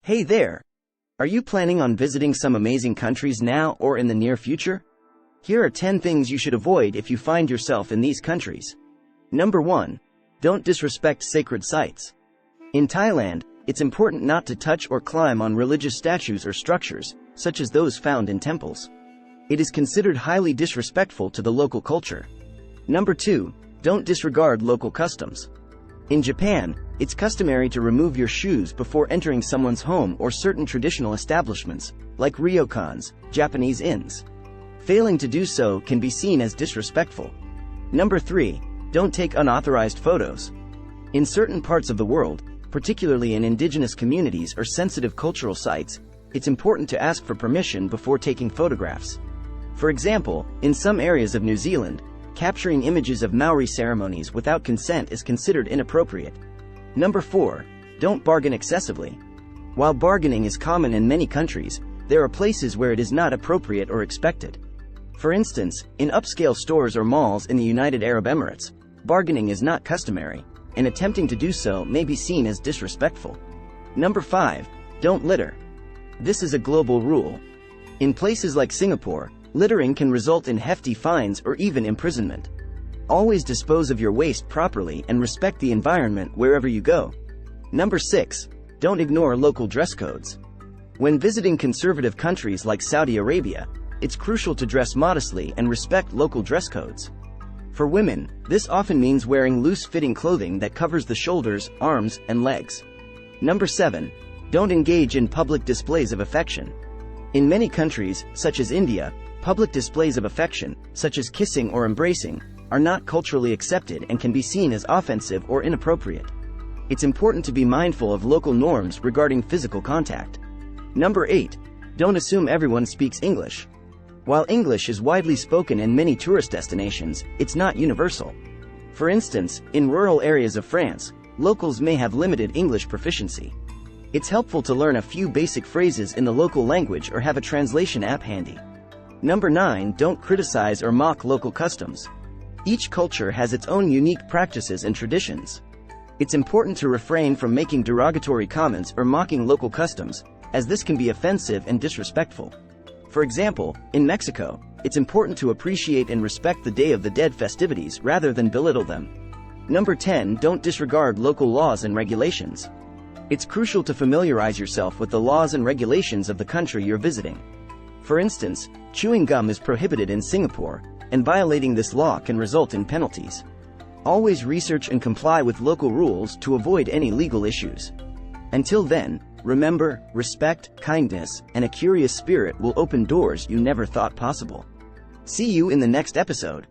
Hey there! Are you planning on visiting some amazing countries now or in the near future? Here are 10 things you should avoid if you find yourself in these countries. Number 1. Don't disrespect sacred sites. In Thailand, it's important not to touch or climb on religious statues or structures, such as those found in temples. It is considered highly disrespectful to the local culture. Number 2. Don't disregard local customs. In Japan, it's customary to remove your shoes before entering someone's home or certain traditional establishments, like ryokans, Japanese inns. Failing to do so can be seen as disrespectful. Number 3. Don't take unauthorized photos. In certain parts of the world, particularly in indigenous communities or sensitive cultural sites, it's important to ask for permission before taking photographs. For example, in some areas of New Zealand, capturing images of Maori ceremonies without consent is considered inappropriate. Number 4. Don't bargain excessively. While bargaining is common in many countries, there are places where it is not appropriate or expected. For instance, in upscale stores or malls in the United Arab Emirates, bargaining is not customary, and attempting to do so may be seen as disrespectful. Number 5. Don't litter. This is a global rule. In places like Singapore, littering can result in hefty fines or even imprisonment. Always dispose of your waste properly and respect the environment wherever you go. Number 6. Don't ignore local dress codes. When visiting conservative countries like Saudi Arabia, it's crucial to dress modestly and respect local dress codes. For women, this often means wearing loose-fitting clothing that covers the shoulders, arms, and legs. Number 7. Don't engage in public displays of affection. In many countries, such as India, public displays of affection, such as kissing or embracing, are not culturally accepted and can be seen as offensive or inappropriate. It's important to be mindful of local norms regarding physical contact. Number 8. Don't assume everyone speaks English. While English is widely spoken in many tourist destinations, it's not universal. For instance, in rural areas of France, locals may have limited English proficiency. It's helpful to learn a few basic phrases in the local language or have a translation app handy. Number 9. Don't criticize or mock local customs. Each culture has its own unique practices and traditions. It's important to refrain from making derogatory comments or mocking local customs, as this can be offensive and disrespectful. For example, in Mexico, it's important to appreciate and respect the Day of the Dead festivities rather than belittle them. Number 10. Don't disregard local laws and regulations. It's crucial to familiarize yourself with the laws and regulations of the country you're visiting. For instance, chewing gum is prohibited in Singapore, and violating this law can result in penalties. Always research and comply with local rules to avoid any legal issues. Until then, remember, respect, kindness, and a curious spirit will open doors you never thought possible. See you in the next episode.